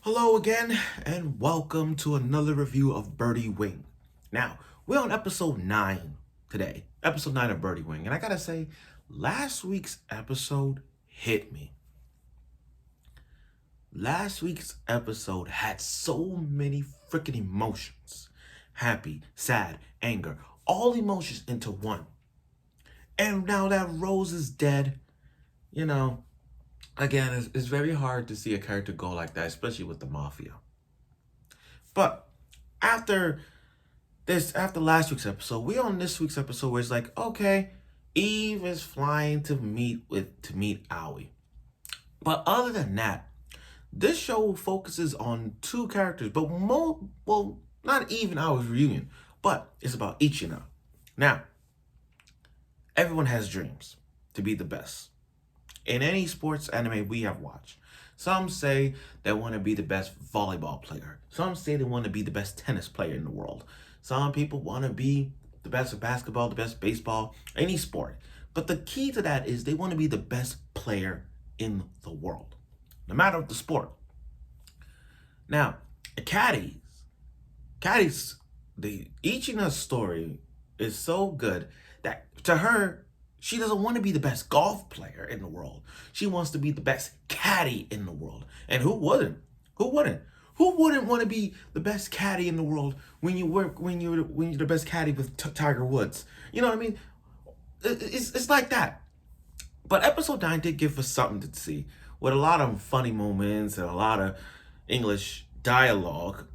Hello again, and welcome to another review of Birdie Wing. Now, we're on episode 9 today, episode 9 of Birdie Wing, and I gotta say, last week's episode hit me. Last week's episode had so many freaking emotions. Happy, sad, anger, all emotions into one. And now that Rose is dead, you know, again, it's very hard to see a character go like that, especially with the Mafia. But after after last week's episode, we're on this week's episode where it's like, okay, Eve is flying to meet Aoi. But other than that, this show focuses on two characters, but not even Aoi's reunion, but it's about Ichina. Now, everyone has dreams to be the best. In any sports anime we have watched, some say they want to be the best volleyball player. Some say they want to be the best tennis player in the world. Some people want to be the best at basketball, the best baseball, any sport. But the key to that is they want to be the best player in the world, no matter the sport. Now, the Ichina's story is so good that to her, she doesn't want to be the best golf player in the world. She wants to be the best caddy in the world. And who wouldn't? Who wouldn't? Who wouldn't want to be the best caddy in the world when you're the best caddy with Tiger Woods? You know what I mean? It's like that. But episode 9 did give us something to see with a lot of funny moments and a lot of English dialogue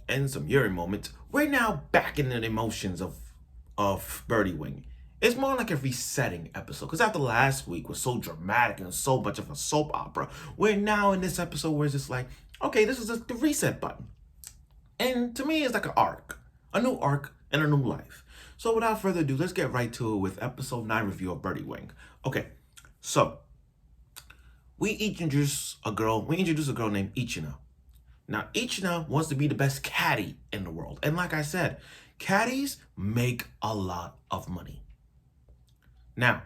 and some Yuri moments. We're now back in the emotions of Birdie Wing. It's more like a resetting episode, because after last week was so dramatic and so much of a soap opera, we're now in this episode where it's just like, okay, this is just the reset button. And to me, it's like an arc, a new arc and a new life. So without further ado, let's get right to it with episode 9 review of Birdie Wing. Okay, so we introduce a girl named Ichina. Now, Ichina wants to be the best caddy in the world. And like I said, caddies make a lot of money. Now,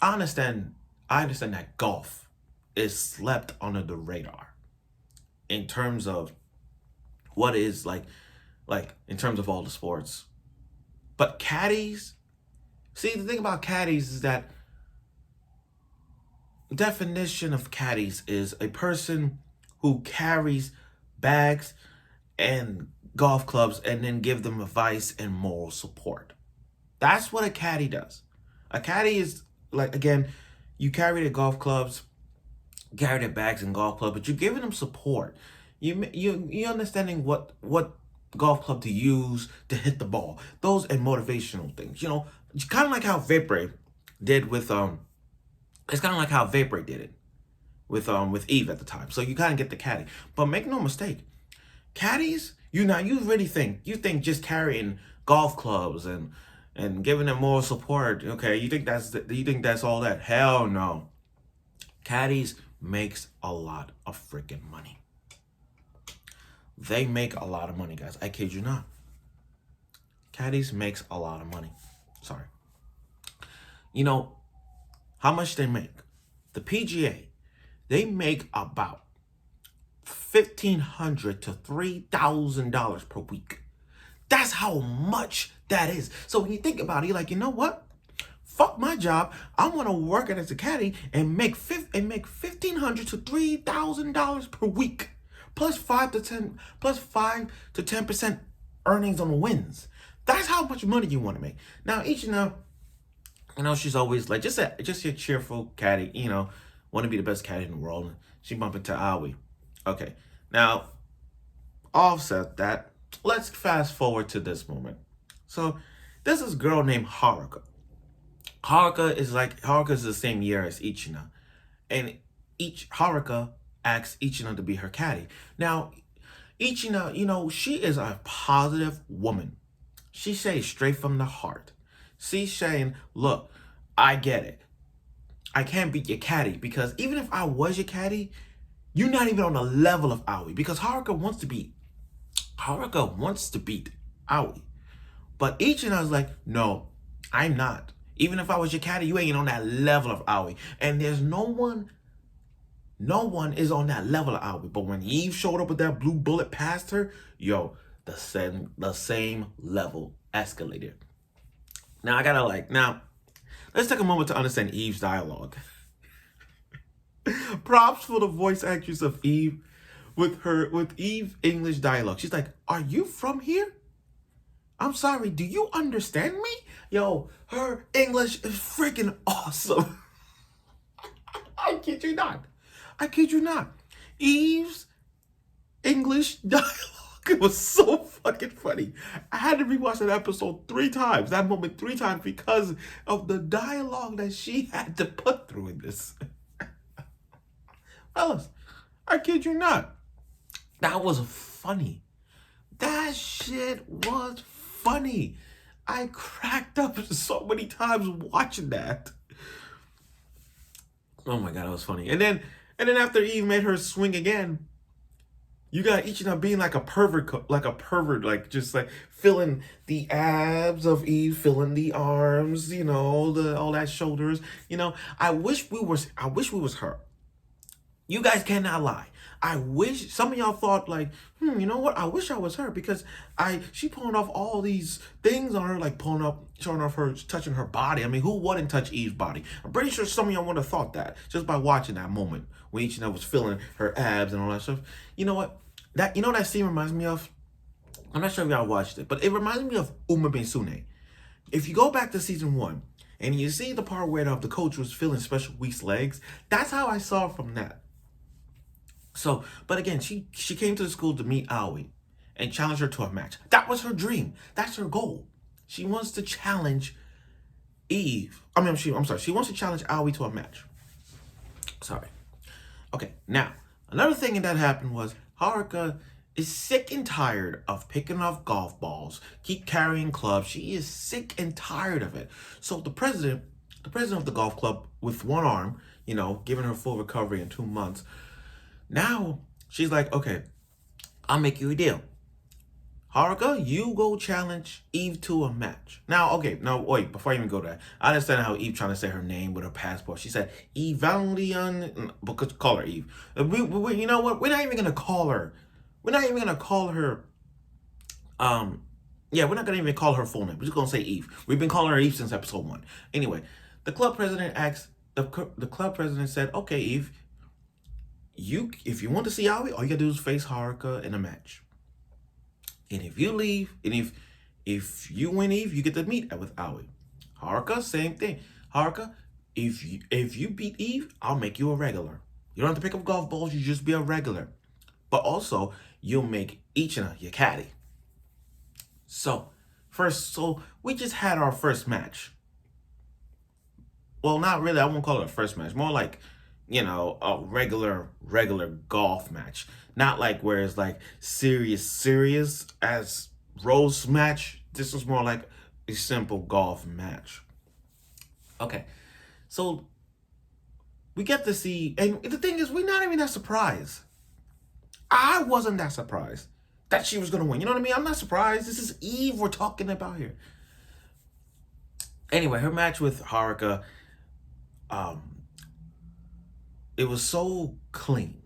I understand that golf is slept under the radar in terms of what is like in terms of all the sports. But caddies, see, the thing about caddies is that the definition of caddies is a person who carries bags and golf clubs and then give them advice and moral support. That's what a caddy does. A caddy is like, again, you carry the golf clubs, carry the bags and golf clubs, but you're giving them support. You're understanding what golf club to use to hit the ball. Those and motivational things. You know, kind of like how Vipere did with It's kind of like how Vipere did it with Eve at the time. So you kind of get the caddy, but make no mistake, caddies. You really think just carrying golf clubs and giving them more support. Okay, you think that's all that? Hell no. Caddies makes a lot of freaking money. They make a lot of money, guys. I kid you not. Caddies makes a lot of money. Sorry. You know how much they make? The PGA, they make about $1,500 to $3,000 per week. That's how much that is. So when you think about it, you're like, you know what? Fuck my job. I want to work as a caddy and make $1,500 to $3,000 per week, plus 5 to 10% earnings on the wins. That's how much money you want to make. Now, she's always like just a cheerful caddy. Want to be the best caddy in the world. And she bumped into Aoi. Okay, now offset that. Let's fast forward to this moment. So this is a girl named Haruka. Haruka is the same year as Ichina. And Haruka asks Ichina to be her caddy. Now, Ichina, she is a positive woman. She says straight from the heart. She's saying, look, I get it. I can't beat your caddy because even if I was your caddy, you're not even on the level of Aoi, because Haruka wants to beat Aoi. But Ichina is like, no, I'm not. Even if I was your caddy, you ain't on that level of Aoi. And there's no one No one is on that level of Aoi. But when Eve showed up with that blue bullet past her, yo, the same level escalated. Now I gotta now let's take a moment to understand Eve's dialogue. Props for the voice actress of Eve with Eve English dialogue. She's like, "Are you from here? I'm sorry, do you understand me?" Yo, her English is freaking awesome. I kid you not. I kid you not. Eve's English dialogue was so fucking funny. I had to rewatch that episode 3 times, that moment 3 times, because of the dialogue that she had to put through in this. Fellas, I kid you not. That was funny. That shit was funny. I cracked up so many times watching that. Oh my god, that was funny. And then after Eve made her swing again, you got Ichina being like a pervert, like just like filling the abs of Eve, filling the arms, all that shoulders. I wish we was her. You guys cannot lie. I wish some of y'all thought like, you know what? I wish I was her, because she pulling off all these things on her, like showing off her touching her body. I mean, who wouldn't touch Eve's body? I'm pretty sure some of y'all would have thought that just by watching that moment when each was feeling her abs and all that stuff. You know what? That scene reminds me of. I'm not sure if y'all watched it, but it reminds me of Uma Sune. If you go back to season 1 and you see the part where the coach was feeling Special Week's legs, that's how I saw from that. So, but again, she came to the school to meet Aoi and challenge her to a match. That was her dream. That's her goal. She wants to challenge Eve. I'm sorry. She wants to challenge Aoi to a match. Sorry. Okay, now, another thing that happened was Haruka is sick and tired of picking off golf balls, keep carrying clubs. She is sick and tired of it. So the president of the golf club, with one arm, giving her full recovery in 2 months, now she's like, okay, I'll make you a deal. Haruka, you go challenge Eve to a match. Now, wait, before I even go there, I understand how Eve trying to say her name with her passport. She said Evangelion, because call her Eve. You know what? We're not even gonna call her. We're not even gonna call her. We're not gonna even call her full name. We're just gonna say Eve. We've been calling her Eve since episode 1. Anyway, the club president asked. The club president said, "Okay, Eve. If you want to see Aoi, all you gotta do is face Haruka in a match. And if you leave, and if you win Eve, you get to meet with Aoi. Haruka, same thing. Haruka, if you beat Eve, I'll make you a regular. You don't have to pick up golf balls, you just be a regular. But also, you'll make Ichina your caddy." So we just had our first match. Well, not really, I won't call it a first match. More like, a regular golf match. Not like where it's like serious as Rose match. This was more like a simple golf match. Okay, so we get to see, and the thing is, we're not even that surprised. I wasn't that surprised that she was gonna win. You know what I mean? I'm not surprised. This is Eve we're talking about here. Anyway, her match with Haruka, it was so clean.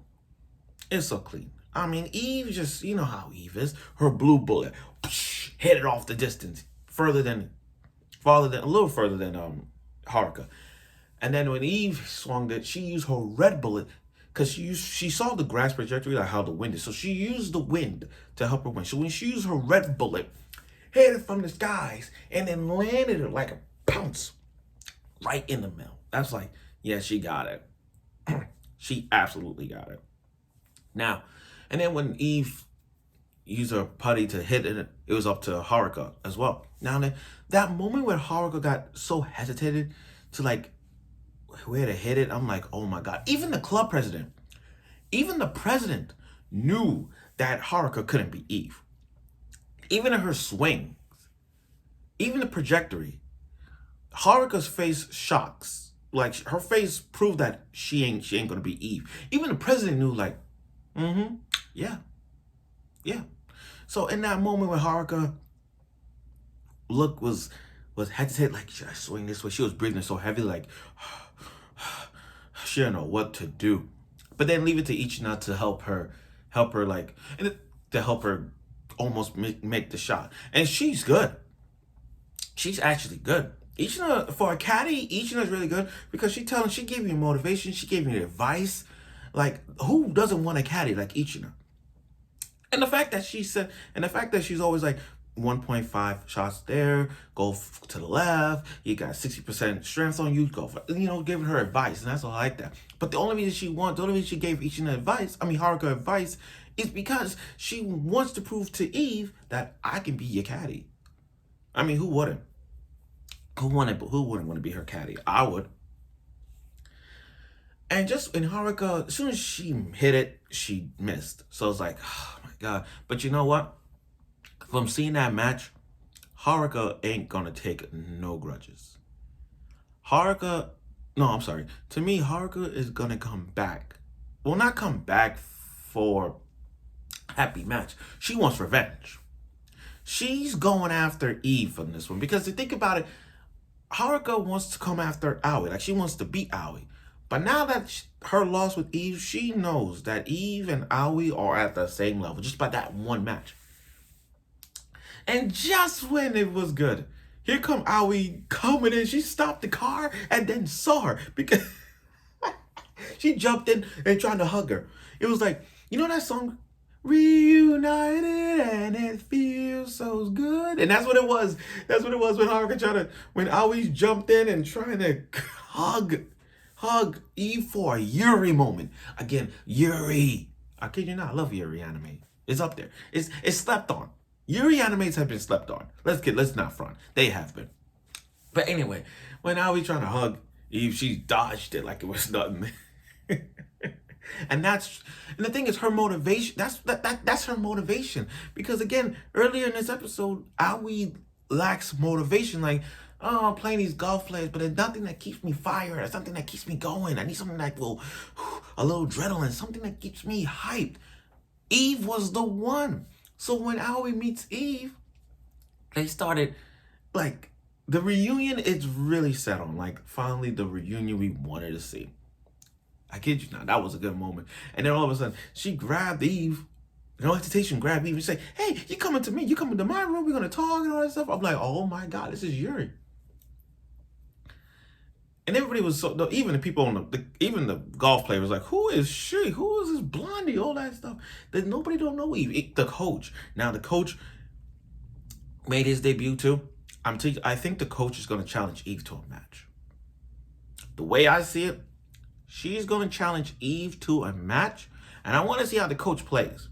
It's so clean. I mean, Eve just, you know how Eve is. Her blue bullet, hit it off the distance, a little further than Haruka. And then when Eve swung it, she used her red bullet, because she saw the grass trajectory, like how the wind is. So she used the wind to help her win. So when she used her red bullet, hit it from the skies, and then landed it like a pounce right in the middle. That's like, yeah, she got it. She absolutely got it. Now, and then when Eve used her putty to hit it, it was up to Haruka as well. Now, then, that moment where Haruka got so hesitated to like where to hit it, I'm like, oh my god. Even the president knew that Haruka couldn't be Eve. Even in her swings, even the trajectory, Haruka's face shocks. Like, her face proved that she ain't gonna be Eve. Even the president knew, like, yeah. So in that moment when Haruka was hesitant, like, should I swing this way? She was breathing so heavy, like she didn't know what to do. but then leave it to Ichina to help her like, and to help her almost make the shot. And she's good. She's actually good. Ichina, for a caddy, Ichina's really good because she gave you motivation, she gave you advice. Like, who doesn't want a caddy like Ichina? And the fact that she's always like 1.5 shots there, go to the left, you got 60% strength on you, go for, giving her advice, and that's all I like that. But the only reason she gave Ichina advice, Haruka advice, is because she wants to prove to Eve that I can be your caddy. I mean, who wouldn't? Who wouldn't want to be her caddy? I would. And just in Haruka, as soon as she hit it, she missed. So it's like, oh my God. But you know what? From seeing that match, Haruka ain't gonna take no grudges. To me, Haruka is gonna come back. Well, not come back for happy match. She wants revenge. She's going after Eve from this one. Because to think about it, Haruka wants to come after Aoi. Like, she wants to beat Aoi. But now that her loss with Eve, she knows that Eve and Aoi are at the same level. Just by that one match. And just when it was good, here come Aoi coming in. She stopped the car and then saw her. Because she jumped in and tried to hug her. It was like, you know that song? Reunited and it feels so good. And that's what it was. That's what it was when when Aoi jumped in and trying to hug Eve for a Yuri moment. Again, Yuri. I kid you not, I love Yuri anime. It's up there. It's slept on. Yuri animes have been slept on. Let's not front. They have been. But anyway, when Aoi trying to hug Eve, she dodged it like it was nothing. And the thing is, her motivation, that's her motivation. Because again, earlier in this episode, Aoi lacks motivation. Like, oh, I'm playing these golf players, but there's nothing that keeps me fired. There's something that keeps me going. I need something that will, a little adrenaline, something that keeps me hyped. Eve was the one. So when Aoi meets Eve, they started, like, the reunion is really set on. Like, finally, the reunion we wanted to see. I kid you not, that was a good moment. And then all of a sudden, she grabbed Eve, no hesitation, grabbed Eve and say, hey, you coming to me, you coming to my room, we're gonna talk and all that stuff. I'm like, oh my God, this is Yuri. And everybody was so, even the people on even the golf player was like, who is she? Who is this blondie? All that stuff. That nobody don't know Eve. The coach. Now the coach made his debut too. I think the coach is gonna challenge Eve to a match. The way I see it, she's going to challenge Eve to a match. And I want to see how the coach plays.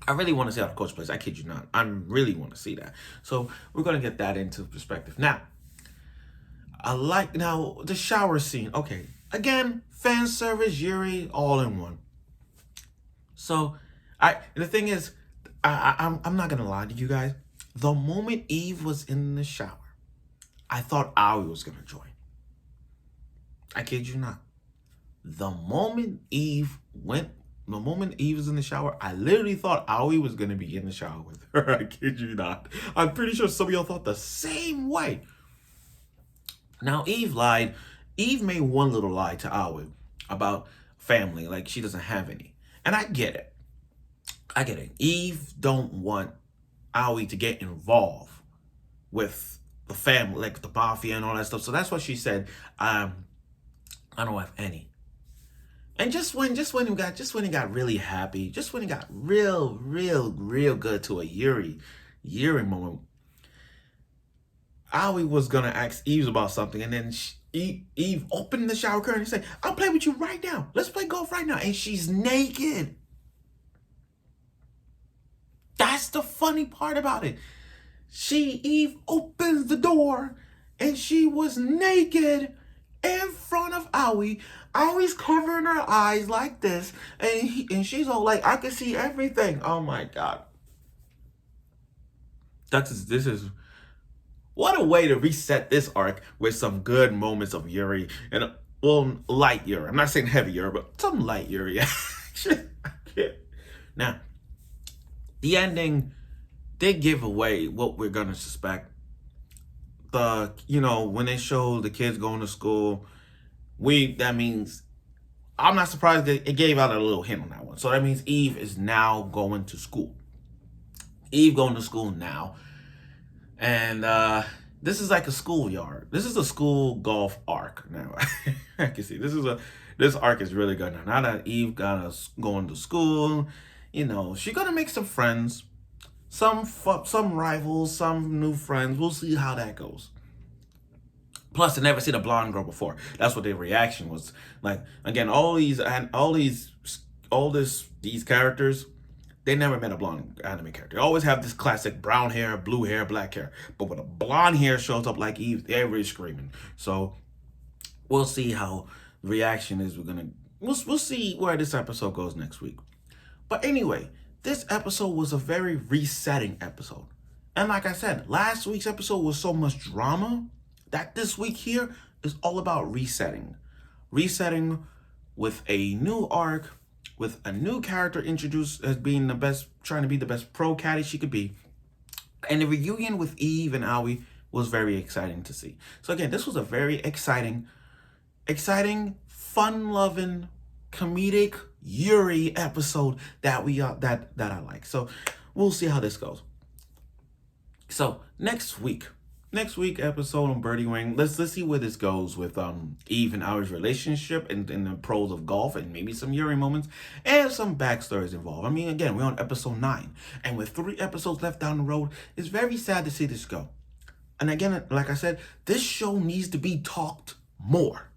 I really want to see how the coach plays. I kid you not. I really want to see that. So we're going to get that into perspective. Now, the shower scene. Okay. Again, fan service, Yuri, all in one. So, the thing is, I'm not going to lie to you guys. The moment Eve was in the shower, I thought Aoi was going to join. I kid you not. The moment Eve was in the shower, I literally thought Aoi was going to be in the shower with her. I kid you not. I'm pretty sure some of y'all thought the same way. Now, Eve lied. Eve made one little lie to Aoi about family, like she doesn't have any. And I get it. Eve don't want Aoi to get involved with the family, like the mafia and all that stuff. So that's what she said. I don't have any. And just when he got really happy, just when he got real good to a Yuri moment, Aoi was gonna ask Eve about something, and then Eve opened the shower curtain and said, "I'll play with you right now. Let's play golf right now." And she's naked. That's the funny part about it. Eve opens the door, and she was naked in front of Aoi. Aoi's covering her eyes like this, and she's all like, I can see everything. Oh my God. This is what a way to reset this arc with some good moments of Yuri and light Yuri. I'm not saying heavy Yuri, but some light Yuri. Now, the ending did give away what we're gonna suspect. When they show the kids going to school, that means I'm not surprised that it gave out a little hint on that one. So that means Eve is now going to school. Eve going to school now. And this is like a schoolyard. This is a school golf arc now. I can see this arc is really good now. Now that Eve going to school, you know, she's gonna make some friends, some rivals, some new friends. We'll see how that goes. Plus, I never seen a blonde girl before. That's what their reaction was like. Again, these characters, they never met a blonde anime character. They always have this classic brown hair, blue hair, black hair. But when a blonde hair shows up like Eve, everybody's screaming. So we'll see how the reaction is. We'll see where this episode goes next week. But anyway, this episode was a very resetting episode. And like I said, last week's episode was so much drama that this week here is all about resetting. Resetting with a new arc, with a new character introduced as being the best, trying to be the best pro caddy she could be. And the reunion with Eve and Aoi was very exciting to see. So again, this was a very exciting, fun-loving, comedic Yuri episode that I like. So we'll see how this goes. So next week episode on Birdie Wing, let's see where this goes with Eve and Aoi's relationship and the pros of golf and maybe some Yuri moments and some backstories involved. I mean, again, we're on episode 9, and with 3 episodes left down the road, it's very sad to see this go. And again, like I said, this show needs to be talked more.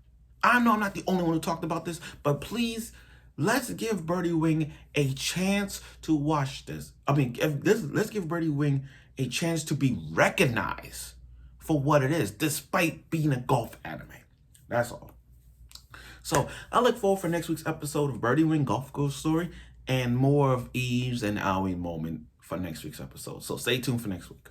I know I'm not the only one who talked about this, but please, let's give Birdie Wing a chance to watch this. I mean, let's give Birdie Wing a chance to be recognized for what it is, despite being a golf anime. That's all. So I look forward for next week's episode of Birdie Wing Golf Ghost Story and more of Eve's and Aoi moment for next week's episode. So stay tuned for next week.